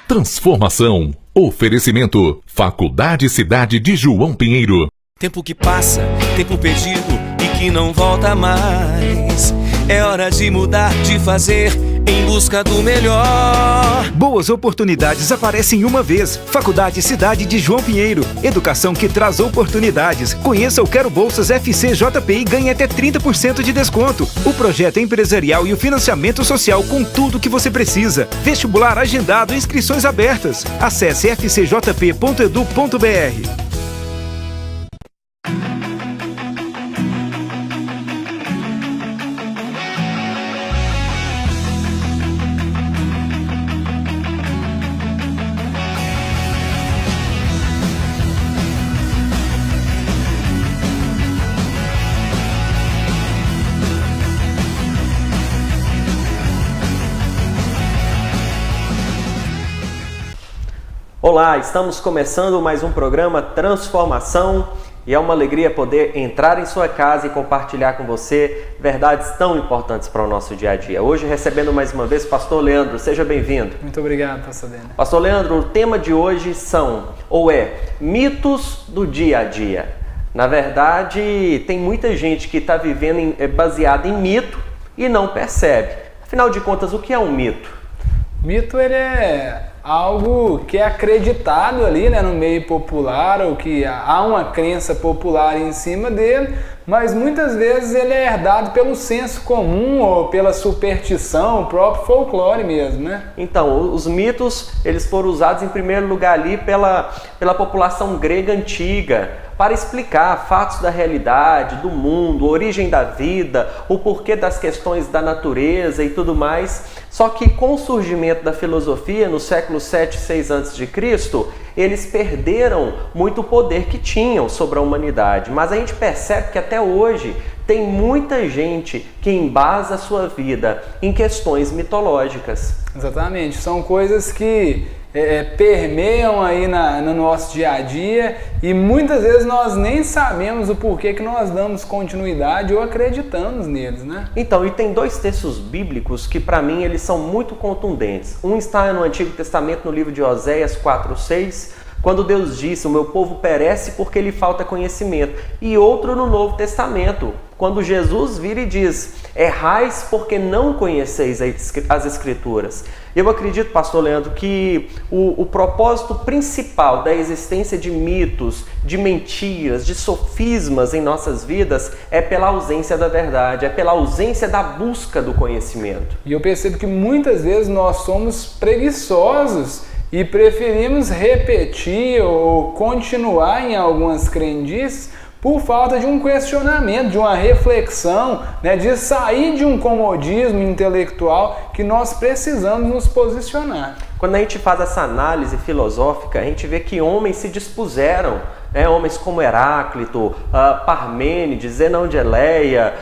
Transformação. Oferecimento. Faculdade Cidade de João Pinheiro. Tempo que passa, tempo perdido e que não volta mais. É hora de mudar, de fazer em busca do melhor. Boas oportunidades aparecem uma vez. Faculdade Cidade de João Pinheiro. Educação que traz oportunidades. Conheça o Quero Bolsas FCJP e ganhe até 30% de desconto. O projeto empresarial e o financiamento social com tudo o que você precisa. Vestibular agendado, inscrições abertas. Acesse fcjp.edu.br. Olá, estamos começando mais um programa Transformação e é uma alegria poder entrar em sua casa e compartilhar com você verdades tão importantes para o nosso dia a dia. Hoje recebendo mais uma vez o Pastor Leandro, seja bem-vindo. Muito obrigado, Pastor Dena. Pastor Leandro, o tema de hoje é mitos do dia a dia. Na verdade, tem muita gente que está vivendo baseada em mito e não percebe. Afinal de contas, o que é um mito? Mito, ele é algo que é acreditado ali, né, no meio popular, ou que há uma crença popular em cima dele, mas muitas vezes ele é herdado pelo senso comum ou pela superstição, o próprio folclore mesmo, né? Então, os mitos, eles foram usados em primeiro lugar ali pela população grega antiga, para explicar fatos da realidade, do mundo, a origem da vida, o porquê das questões da natureza e tudo mais. Só que com o surgimento da filosofia, no século 7 e 6 a.C., eles perderam muito o poder que tinham sobre a humanidade. Mas a gente percebe que até hoje tem muita gente que embasa a sua vida em questões mitológicas. Exatamente, são coisas que permeiam aí no nosso dia a dia e muitas vezes nós nem sabemos o porquê que nós damos continuidade ou acreditamos neles, né? Então, e tem dois textos bíblicos que para mim eles são muito contundentes. Um está no Antigo Testamento, no livro de Oséias 4:6, quando Deus disse, o meu povo perece porque lhe falta conhecimento. E outro no Novo Testamento, quando Jesus vira e diz, errais porque não conheceis as Escrituras. Eu acredito, Pastor Leandro, que o propósito principal da existência de mitos, de mentiras, de sofismas em nossas vidas é pela ausência da verdade, é pela ausência da busca do conhecimento. E eu percebo que muitas vezes nós somos preguiçosos e preferimos repetir ou continuar em algumas crendices por falta de um questionamento, de uma reflexão, né, de sair de um comodismo intelectual que nós precisamos nos posicionar. Quando a gente faz essa análise filosófica, a gente vê que homens se dispuseram, homens como Heráclito, Parmênides, Zenão de Eleia,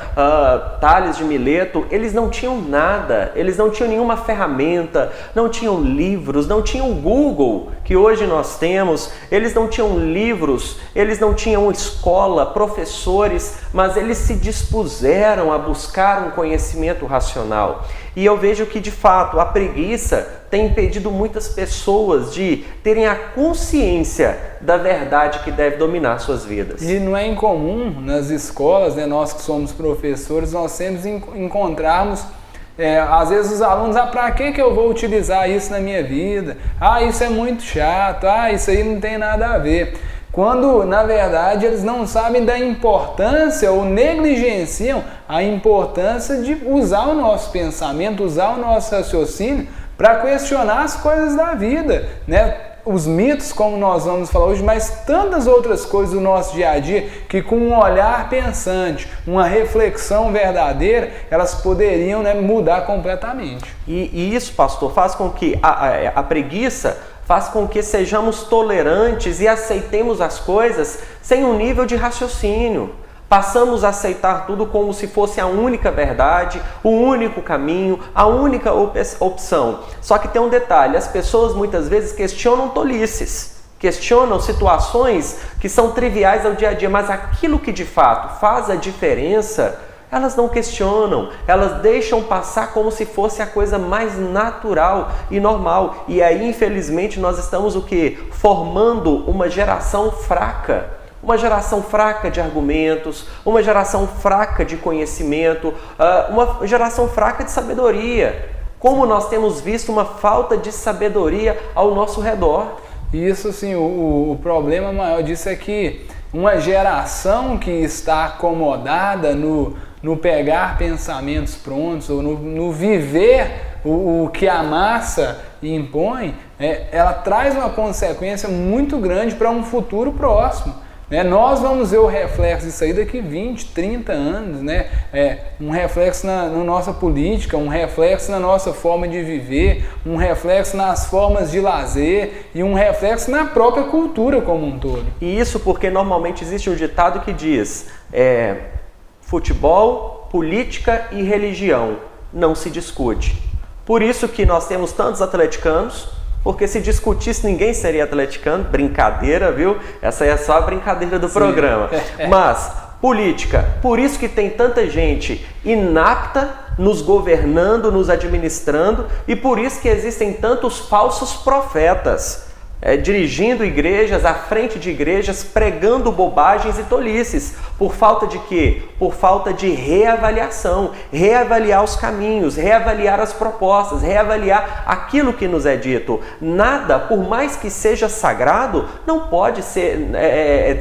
Tales de Mileto, eles não tinham nada, eles não tinham nenhuma ferramenta, não tinham livros, não tinham Google, que hoje nós temos, eles não tinham livros, eles não tinham escola, professores, mas eles se dispuseram a buscar um conhecimento racional. E eu vejo que, de fato, a preguiça tem impedido muitas pessoas de terem a consciência da verdade que deve dominar suas vidas. E não é incomum nas escolas, né, nós que somos professores, nós sempre encontrarmos, às vezes os alunos, para que eu vou utilizar isso na minha vida? Isso é muito chato, isso aí não tem nada a ver. Quando, na verdade, eles não sabem da importância ou negligenciam a importância de usar o nosso pensamento, usar o nosso raciocínio para questionar as coisas da vida, né? Os mitos, como nós vamos falar hoje, mas tantas outras coisas do nosso dia a dia que com um olhar pensante, uma reflexão verdadeira, elas poderiam, né, mudar completamente. E isso, pastor, faz com que a preguiça faz com que sejamos tolerantes e aceitemos as coisas sem um nível de raciocínio. Passamos a aceitar tudo como se fosse a única verdade, o único caminho, a única opção. Só que tem um detalhe, as pessoas muitas vezes questionam tolices, questionam situações que são triviais ao dia a dia, mas aquilo que de fato faz a diferença Elas não questionam, elas deixam passar como se fosse a coisa mais natural e normal. E aí, infelizmente, nós estamos o quê? Formando uma geração fraca. Uma geração fraca de argumentos, uma geração fraca de conhecimento, uma geração fraca de sabedoria. Como nós temos visto uma falta de sabedoria ao nosso redor. Isso, sim, o problema maior disso é que uma geração que está acomodada no pegar pensamentos prontos, ou no viver o que a massa impõe, ela traz uma consequência muito grande para um futuro próximo. Nós vamos ver o reflexo disso aí daqui 20, 30 anos, um reflexo na nossa política, um reflexo na nossa forma de viver, um reflexo nas formas de lazer e um reflexo na própria cultura como um todo. E isso porque normalmente existe um ditado que diz futebol, política e religião não se discute. Por isso que nós temos tantos atleticanos, porque se discutisse ninguém seria atleticano. Brincadeira, viu? Essa aí é só a brincadeira do programa. Mas, política, por isso que tem tanta gente inapta nos governando, nos administrando, e por isso que existem tantos falsos profetas dirigindo igrejas, à frente de igrejas, pregando bobagens e tolices. Por falta de quê? Por falta de reavaliação, reavaliar os caminhos, reavaliar as propostas, reavaliar aquilo que nos é dito. Nada, por mais que seja sagrado, não pode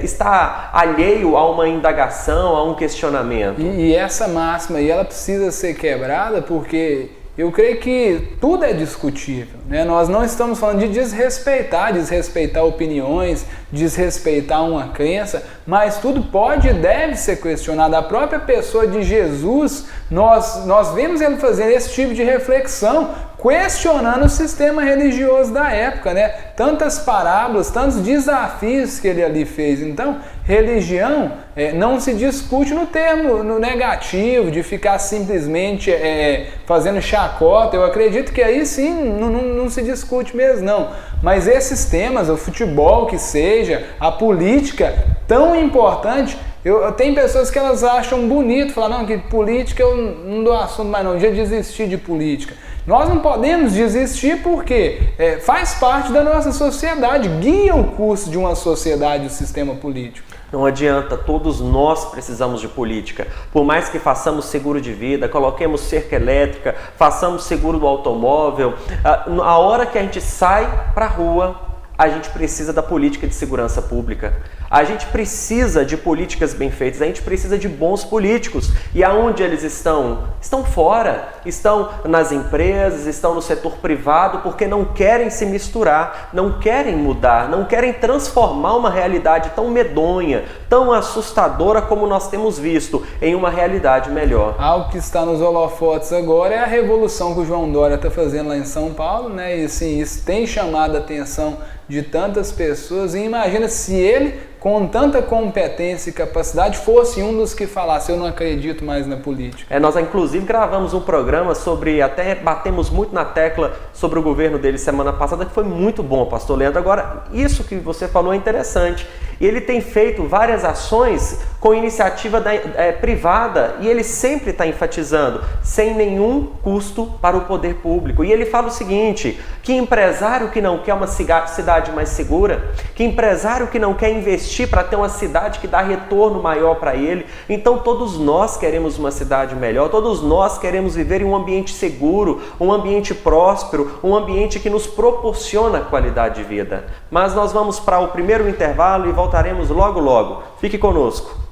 estar alheio a uma indagação, a um questionamento. E essa máxima aí, ela precisa ser quebrada porque eu creio que tudo é discutível, Nós não estamos falando de desrespeitar opiniões, desrespeitar uma crença, mas tudo pode e deve ser questionado. A própria pessoa de Jesus, nós vemos ele fazendo esse tipo de reflexão, questionando o sistema religioso da época, Tantas parábolas, tantos desafios que ele ali fez. Então, religião não se discute no negativo, de ficar simplesmente fazendo chacota. Eu acredito que aí sim não se discute mesmo, não. Mas esses temas, o futebol que seja, a política tão importante, tem pessoas que elas acham bonito, falar, não, que política eu não dou assunto mais não, já desisti de política. Nós não podemos desistir porque faz parte da nossa sociedade, guia o curso de uma sociedade o sistema político. Não adianta, todos nós precisamos de política. Por mais que façamos seguro de vida, coloquemos cerca elétrica, façamos seguro do automóvel, a hora que a gente sai para a rua, a gente precisa da política de segurança pública. A gente precisa de políticas bem feitas, a gente precisa de bons políticos. E aonde eles estão? Estão fora, estão nas empresas, estão no setor privado, porque não querem se misturar, não querem mudar, não querem transformar uma realidade tão medonha, tão assustadora como nós temos visto, em uma realidade melhor. Algo que está nos holofotes agora é a revolução que o João Dória está fazendo lá em São Paulo, E assim, isso tem chamado a atenção de tantas pessoas. E imagina se ele, com tanta competência e capacidade, fosse um dos que falasse, eu não acredito mais na política. Nós inclusive gravamos um programa sobre, até batemos muito na tecla sobre o governo dele semana passada, que foi muito bom, pastor Leandro. Agora, isso que você falou é interessante. E ele tem feito várias ações com iniciativa privada, e ele sempre está enfatizando, sem nenhum custo para o poder público. E ele fala o seguinte, que empresário que não quer uma cidade mais segura, que empresário que não quer investir para ter uma cidade que dá retorno maior para ele. Então todos nós queremos uma cidade melhor, todos nós queremos viver em um ambiente seguro, um ambiente próspero, um ambiente que nos proporciona qualidade de vida. Mas nós vamos para o primeiro intervalo e voltaremos logo logo. Fique conosco.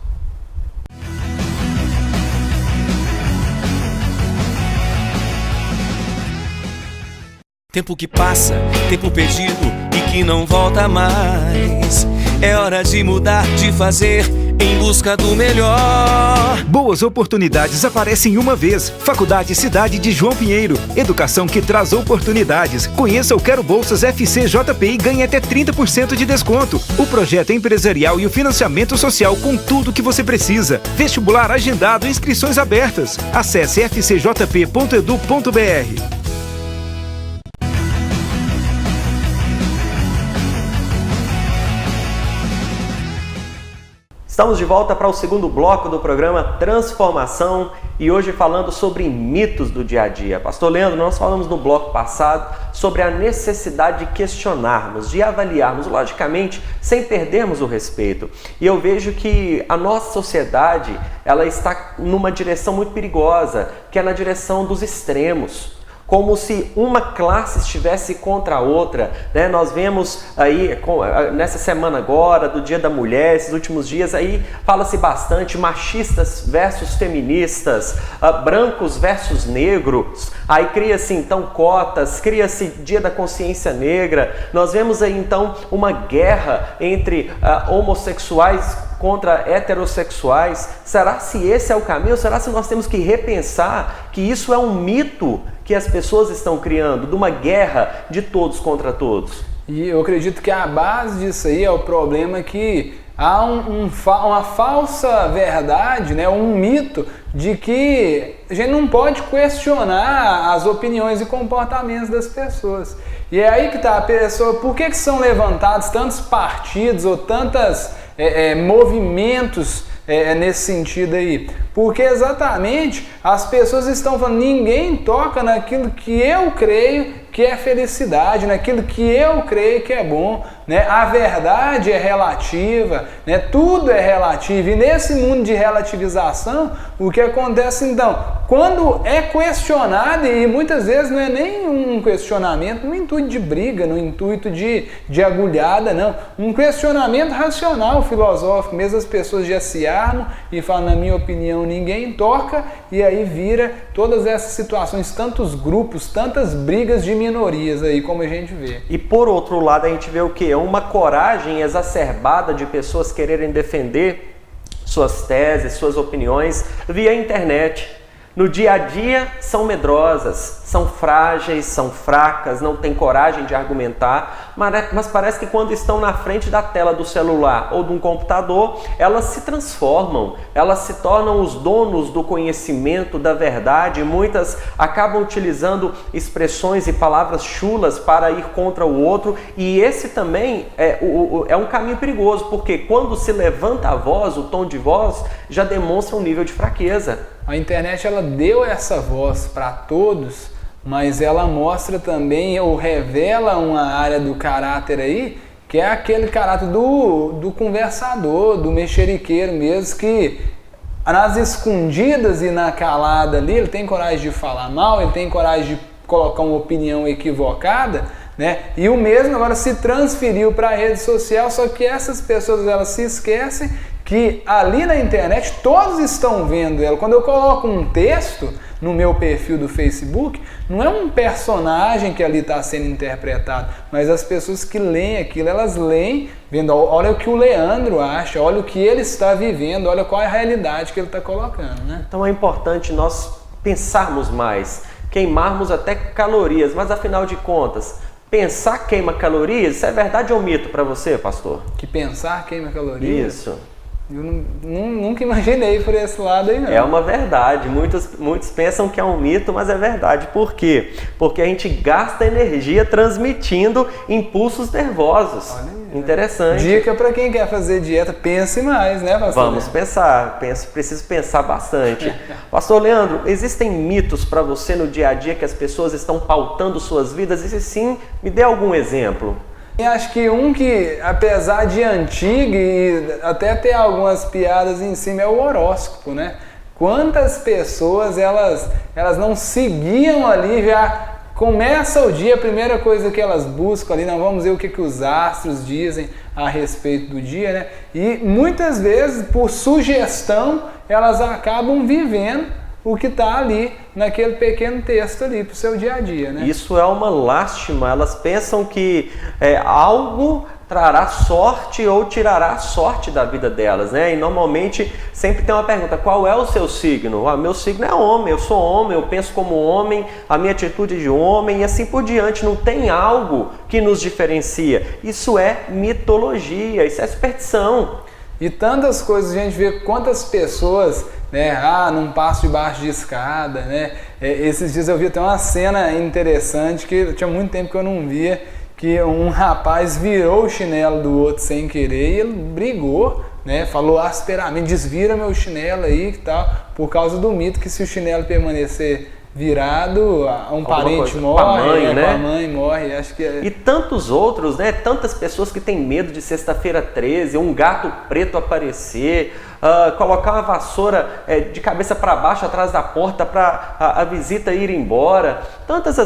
Tempo que passa, tempo perdido e que não volta mais. É hora de mudar, de fazer em busca do melhor. Boas oportunidades aparecem uma vez. Faculdade Cidade de João Pinheiro. Educação que traz oportunidades. Conheça o Quero Bolsas FCJP e ganhe até 30% de desconto. O projeto empresarial e o financiamento social com tudo que você precisa. Vestibular agendado e inscrições abertas. Acesse fcjp.edu.br. Estamos de volta para o segundo bloco do programa Transformação e hoje falando sobre mitos do dia a dia. Pastor Leandro, nós falamos no bloco passado sobre a necessidade de questionarmos, de avaliarmos, logicamente, sem perdermos o respeito. E eu vejo que a nossa sociedade, ela está numa direção muito perigosa, que é na direção dos extremos. Como se uma classe estivesse contra a outra, né? Nós vemos aí, nessa semana agora, do Dia da Mulher, esses últimos dias aí, fala-se bastante machistas versus feministas, brancos versus negros, aí cria-se então cotas, cria-se Dia da Consciência Negra, nós vemos aí então uma guerra entre homossexuais contra heterossexuais. Será se esse é o caminho? Será se nós temos que repensar que isso é um mito que as pessoas estão criando, de uma guerra de todos contra todos? E eu acredito que a base disso aí é o problema que há uma falsa verdade, né, um mito de que a gente não pode questionar as opiniões e comportamentos das pessoas. E é aí que está a pessoa, por que são levantados tantos partidos ou tantos movimentos nesse sentido aí? Porque exatamente as pessoas estão falando, ninguém toca naquilo que eu creio que é felicidade, naquilo que eu creio que é bom, né? A verdade é relativa, né? Tudo é relativo, e nesse mundo de relativização, o que acontece então? Quando é questionado, e muitas vezes não é nem um questionamento no intuito de briga, no intuito de agulhada, não, um questionamento racional, filosófico, mesmo as pessoas já se armam e falam, na minha opinião, ninguém toca, e aí vira todas essas situações, tantos grupos, tantas brigas de minorias aí, como a gente vê. E por outro lado, a gente vê o quê? Uma coragem exacerbada de pessoas quererem defender suas teses, suas opiniões via internet. No dia a dia são medrosas, são frágeis, são fracas, não têm coragem de argumentar, mas parece que quando estão na frente da tela do celular ou de um computador, elas se transformam, elas se tornam os donos do conhecimento, da verdade. Muitas acabam utilizando expressões e palavras chulas para ir contra o outro, e esse também é um caminho perigoso, porque quando se levanta a voz, o tom de voz já demonstra um nível de fraqueza. A internet, ela deu essa voz para todos, mas ela mostra também ou revela uma área do caráter aí, que é aquele caráter do conversador, do mexeriqueiro mesmo, que nas escondidas e na calada ali, ele tem coragem de falar mal, ele tem coragem de colocar uma opinião equivocada, né? E o mesmo agora se transferiu para a rede social, só que essas pessoas, elas se esquecem que ali na internet todos estão vendo ela. Quando eu coloco um texto no meu perfil do Facebook, não é um personagem que ali está sendo interpretado, mas as pessoas que leem aquilo, elas leem vendo, olha o que o Leandro acha, olha o que ele está vivendo, olha qual é a realidade que ele está colocando, né? Então é importante nós pensarmos mais, queimarmos até calorias, mas afinal de contas, pensar queima calorias, isso é verdade ou mito para você, pastor? Que pensar queima calorias? Isso. Eu nunca imaginei por esse lado aí, não. É uma verdade. Muitos pensam que é um mito, mas é verdade. Por quê? Porque a gente gasta energia transmitindo impulsos nervosos. Olha aí, interessante. Dica para quem quer fazer dieta, pense mais, né, pastor? Vamos pensar. Preciso pensar bastante. Pastor Leandro, existem mitos para você no dia a dia que as pessoas estão pautando suas vidas? E se sim, me dê algum exemplo. Eu acho que um que, apesar de antigo e até ter algumas piadas em cima, é o horóscopo, né? Quantas pessoas elas não seguiam ali, já começa o dia, a primeira coisa que elas buscam ali, não, vamos ver o que os astros dizem a respeito do dia, né? E muitas vezes, por sugestão, elas acabam vivendo o que está ali naquele pequeno texto ali para o seu dia a dia, né? Isso é uma lástima. Elas pensam que algo trará sorte ou tirará a sorte da vida delas, né? E normalmente sempre tem uma pergunta: qual é o seu signo? Meu signo é homem, eu sou homem, eu penso como homem, a minha atitude é de homem e assim por diante. Não tem algo que nos diferencia. Isso é mitologia, isso é superstição. E tantas coisas, a gente vê quantas pessoas, né, não passo debaixo de escada, né? Esses dias eu vi até uma cena interessante que tinha muito tempo que eu não via, que um rapaz virou o chinelo do outro sem querer e ele brigou né? Falou asperamente, desvira meu chinelo aí e tal, por causa do mito que se o chinelo permanecer virado, um parente morre, com a mãe, né? Com a mãe morre, acho que é... E tantos outros, né? Tantas pessoas que têm medo de sexta-feira 13, um gato preto aparecer, colocar uma vassoura de cabeça para baixo atrás da porta para a visita ir embora. Tantos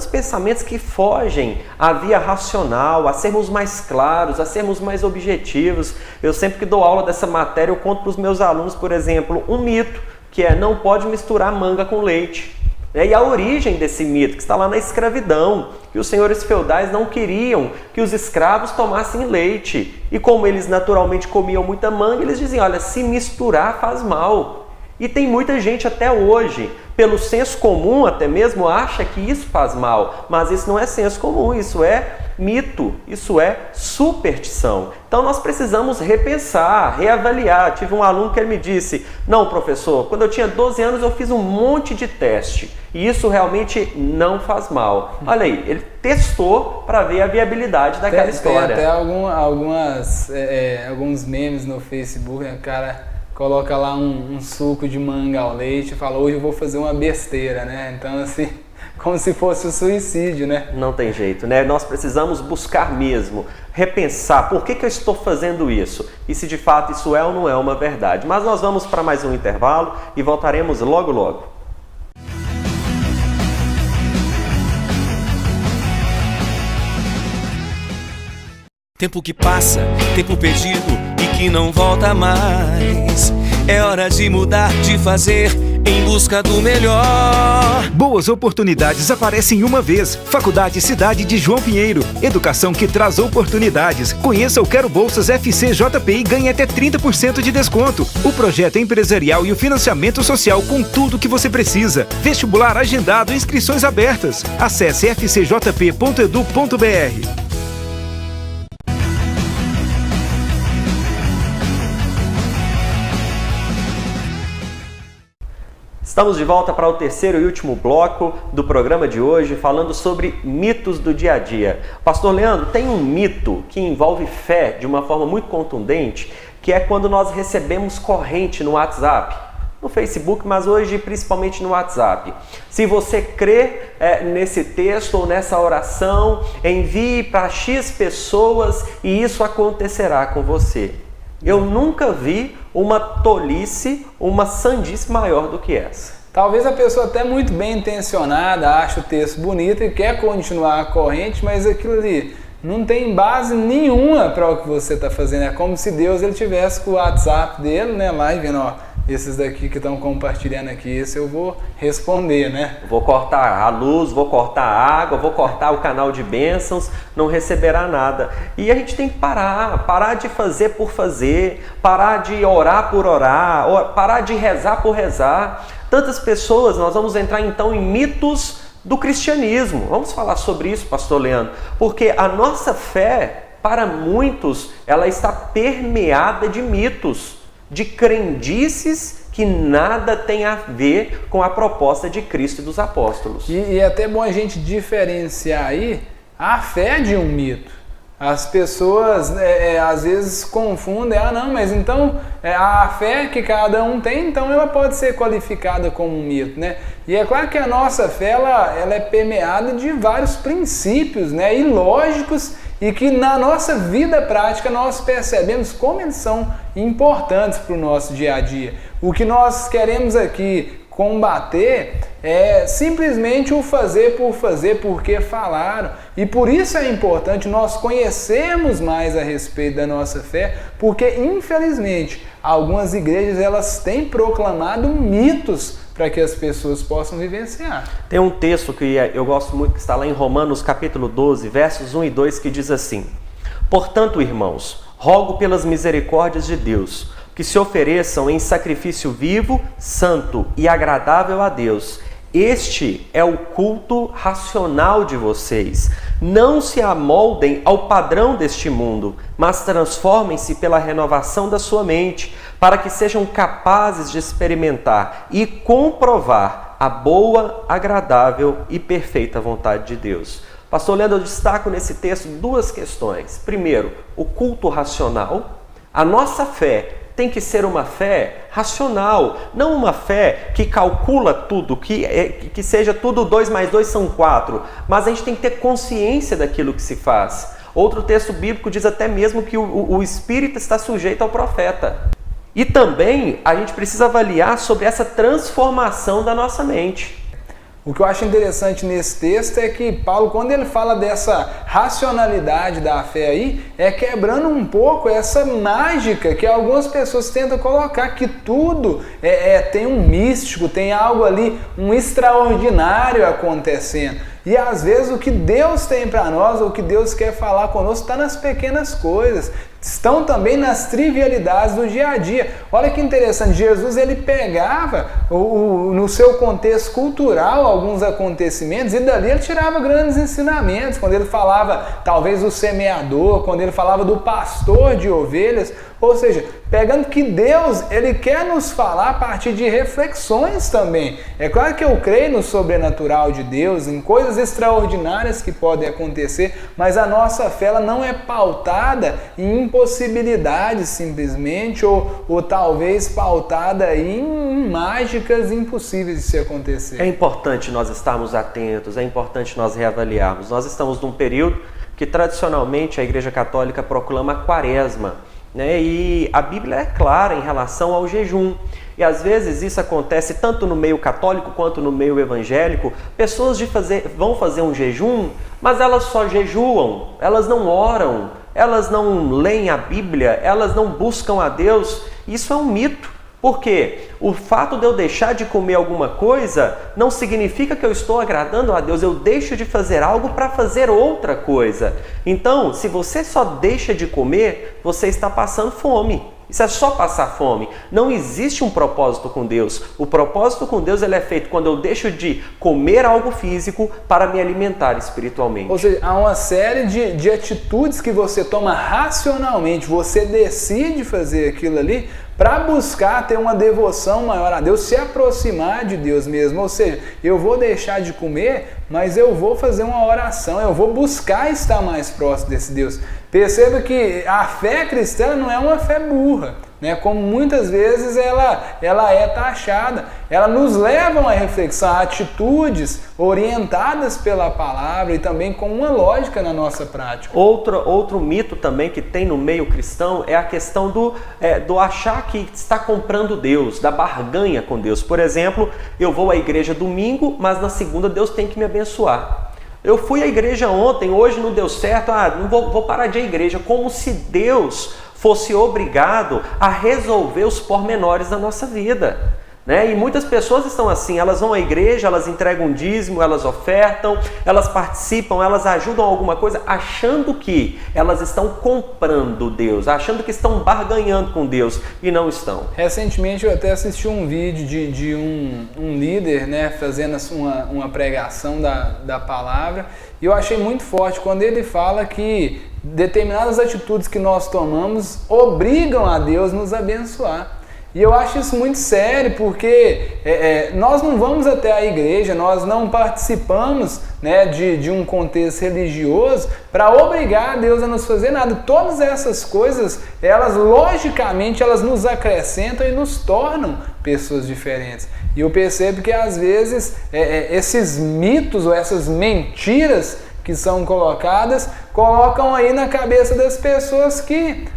pensamentos que fogem à via racional, a sermos mais claros, a sermos mais objetivos. Eu sempre que dou aula dessa matéria, eu conto para os meus alunos, por exemplo, um mito, que é não pode misturar manga com leite. E a origem desse mito, que está lá na escravidão, que os senhores feudais não queriam que os escravos tomassem leite. E como eles naturalmente comiam muita manga, eles diziam, olha, se misturar faz mal. E tem muita gente até hoje, pelo senso comum até mesmo, acha que isso faz mal. Mas isso não é senso comum, isso é mito, isso é superstição. Então nós precisamos repensar, reavaliar. Tive um aluno que ele me disse, não professor, quando eu tinha 12 anos eu fiz um monte de teste e isso realmente não faz mal. Olha aí, ele testou para ver a viabilidade daquela história. Tem até alguns memes no Facebook, né? O cara coloca lá um suco de manga ao leite e fala, hoje eu vou fazer uma besteira, né? Então assim, como se fosse o suicídio, né? Não tem jeito, né? Nós precisamos buscar mesmo, repensar por que eu estou fazendo isso e se de fato isso é ou não é uma verdade. Mas nós vamos para mais um intervalo e voltaremos logo logo. Tempo que passa, tempo perdido e que não volta mais. É hora de mudar, de fazer em busca do melhor. Boas oportunidades aparecem uma vez. Faculdade Cidade de João Pinheiro. Educação que traz oportunidades. Conheça o Quero Bolsas FCJP e ganhe até 30% de desconto. O projeto empresarial e o financiamento social com tudo que você precisa. Vestibular agendado, inscrições abertas. Acesse fcjp.edu.br. Estamos de volta para o terceiro e último bloco do programa de hoje, falando sobre mitos do dia a dia. Pastor Leandro, tem um mito que envolve fé de uma forma muito contundente, que é quando nós recebemos corrente no WhatsApp, no Facebook, mas hoje principalmente no WhatsApp. Se você crê nesse texto ou nessa oração, envie para X pessoas e isso acontecerá com você. Eu nunca vi uma tolice, uma sandice maior do que essa. Talvez a pessoa até muito bem intencionada ache o texto bonito e quer continuar a corrente, mas aquilo ali não tem base nenhuma para o que você está fazendo. É como se Deus ele tivesse com o WhatsApp dele, né, lá e vendo, ó, esses daqui que estão compartilhando aqui, esse eu vou responder, né? Vou cortar a luz, vou cortar a água, vou cortar o canal de bênçãos, não receberá nada. E a gente tem que parar de fazer por fazer, parar de orar por orar, parar de rezar por rezar. Tantas pessoas, nós vamos entrar então em mitos do cristianismo. Vamos falar sobre isso, pastor Leandro, porque a nossa fé, para muitos, ela está permeada de mitos, de crendices que nada tem a ver com a proposta de Cristo e dos apóstolos. E é até bom a gente diferenciar aí a fé de um mito. As pessoas às vezes confundem, não, mas então a fé que cada um tem, então ela pode ser qualificada como um mito, né? E é claro que a nossa fé ela é permeada de vários princípios, né, ilógicos, e que na nossa vida prática nós percebemos como eles são importantes para o nosso dia a dia. O que nós queremos aqui combater é simplesmente o fazer por fazer, porque falaram. E por isso é importante nós conhecermos mais a respeito da nossa fé, porque infelizmente algumas igrejas elas têm proclamado mitos para que as pessoas possam vivenciar. Tem um texto que eu gosto muito, que está lá em Romanos capítulo 12, versos 1 e 2, que diz assim: Portanto, irmãos, rogo pelas misericórdias de Deus, que se ofereçam em sacrifício vivo, santo e agradável a Deus. Este é o culto racional de vocês. Não se amoldem ao padrão deste mundo, mas transformem-se pela renovação da sua mente, para que sejam capazes de experimentar e comprovar a boa, agradável e perfeita vontade de Deus. Pastor Leandro, eu destaco nesse texto duas questões. Primeiro, o culto racional. A nossa fé tem que ser uma fé racional, não uma fé que calcula tudo, que seja tudo 2 mais 2 são 4, mas a gente tem que ter consciência daquilo que se faz. Outro texto bíblico diz até mesmo que o espírito está sujeito ao profeta. E também a gente precisa avaliar sobre essa transformação da nossa mente. O que eu acho interessante nesse texto é que Paulo, quando ele fala dessa racionalidade da fé aí, é quebrando um pouco essa mágica que algumas pessoas tentam colocar, que tudo tem um místico, tem algo ali, um extraordinário acontecendo. E às vezes o que Deus tem para nós, ou o que Deus quer falar conosco, está nas pequenas coisas. Estão também nas trivialidades do dia a dia. Olha que interessante, Jesus ele pegava no seu contexto cultural alguns acontecimentos e dali ele tirava grandes ensinamentos. Quando ele falava talvez do semeador, quando ele falava do pastor de ovelhas, ou seja, pegando que Deus ele quer nos falar a partir de reflexões também. É claro que eu creio no sobrenatural de Deus, em coisas extraordinárias que podem acontecer, mas a nossa fé ela não é pautada em impossibilidades simplesmente, ou talvez pautada em mágicas impossíveis de se acontecer. É importante nós estarmos atentos, é importante nós reavaliarmos. Nós estamos num período que tradicionalmente a Igreja Católica proclama a Quaresma, né? E a Bíblia é clara em relação ao jejum. E às vezes isso acontece tanto no meio católico quanto no meio evangélico. Pessoas vão fazer um jejum, mas elas só jejuam, elas não oram, elas não leem a Bíblia, elas não buscam a Deus. Isso é um mito. Por quê? O fato de eu deixar de comer alguma coisa não significa que eu estou agradando a Deus. Eu deixo de fazer algo para fazer outra coisa. Então, se você só deixa de comer, você está passando fome. Isso é só passar fome. Não existe um propósito com Deus. O propósito com Deus ele é feito quando eu deixo de comer algo físico para me alimentar espiritualmente. Ou seja, há uma série de atitudes que você toma racionalmente. Você decide fazer aquilo ali para buscar ter uma devoção maior a Deus, se aproximar de Deus mesmo. Ou seja, eu vou deixar de comer, mas eu vou fazer uma oração, eu vou buscar estar mais próximo desse Deus. Perceba que a fé cristã não é uma fé burra, né? Como muitas vezes ela é taxada. Ela nos leva a uma reflexão, a atitudes orientadas pela palavra e também com uma lógica na nossa prática. Outro mito também que tem no meio cristão é a questão do achar que está comprando Deus, da barganha com Deus. Por exemplo, eu vou à igreja domingo, mas na segunda Deus tem que me abençoar. Eu fui à igreja ontem, hoje não deu certo, não vou parar de ir à igreja, como se Deus fosse obrigado a resolver os pormenores da nossa vida. Né? E muitas pessoas estão assim, elas vão à igreja, elas entregam dízimo, elas ofertam, elas participam, elas ajudam alguma coisa, achando que elas estão comprando Deus, achando que estão barganhando com Deus, e não estão. Recentemente eu até assisti um vídeo de um líder, né, fazendo uma pregação da palavra, e eu achei muito forte quando ele fala que determinadas atitudes que nós tomamos obrigam a Deus nos abençoar. E eu acho isso muito sério, porque nós não vamos até a igreja, nós não participamos, né, de um contexto religioso para obrigar a Deus a nos fazer nada. Todas essas coisas, logicamente, elas nos acrescentam e nos tornam pessoas diferentes. E eu percebo que às vezes esses mitos ou essas mentiras que são colocadas, colocam aí na cabeça das pessoas que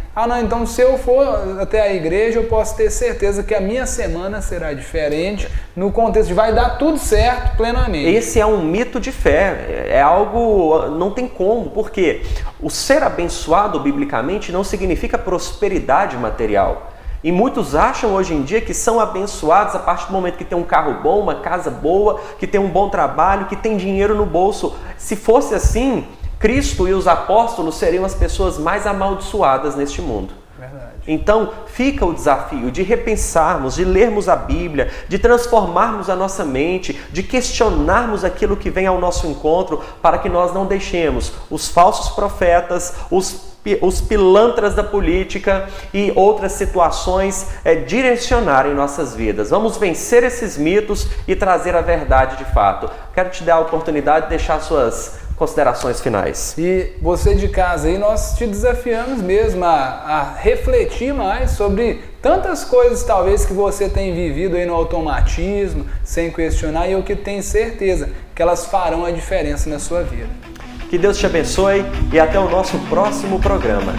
então se eu for até a igreja eu posso ter certeza que a minha semana será diferente, no contexto de vai dar tudo certo plenamente. Esse é um mito de fé, é algo, não tem como, porque o ser abençoado biblicamente não significa prosperidade material. E muitos acham hoje em dia que são abençoados a partir do momento que tem um carro bom, uma casa boa, que tem um bom trabalho, que tem dinheiro no bolso. Se fosse assim, Cristo e os apóstolos seriam as pessoas mais amaldiçoadas neste mundo. Verdade. Então, fica o desafio de repensarmos, de lermos a Bíblia, de transformarmos a nossa mente, de questionarmos aquilo que vem ao nosso encontro, para que nós não deixemos os falsos profetas, os pilantras da política e outras situações direcionarem nossas vidas. Vamos vencer esses mitos e trazer a verdade de fato. Quero te dar a oportunidade de deixar suas considerações finais. E você de casa aí, nós te desafiamos mesmo a refletir mais sobre tantas coisas talvez que você tem vivido aí no automatismo, sem questionar, e eu que tenho certeza que elas farão a diferença na sua vida. Que Deus te abençoe e até o nosso próximo programa.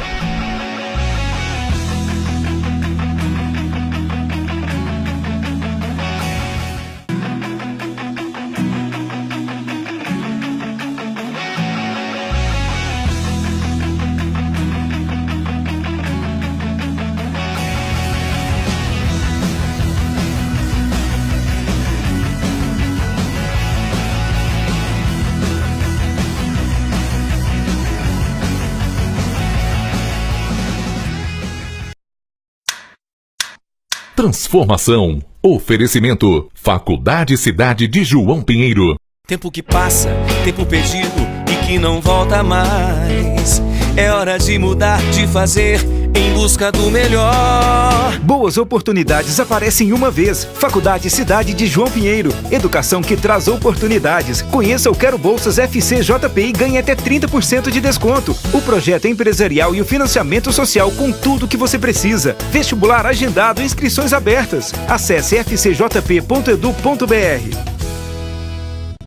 Transformação. Oferecimento. Faculdade Cidade de João Pinheiro. Tempo que passa, tempo perdido e que não volta mais. É hora de mudar, de fazer em busca do melhor. Boas oportunidades aparecem uma vez. Faculdade Cidade de João Pinheiro. Educação que traz oportunidades. Conheça o Quero Bolsas FCJP e ganhe até 30% de desconto. O projeto empresarial e o financiamento social com tudo que você precisa. Vestibular agendado, inscrições abertas. Acesse fcjp.edu.br.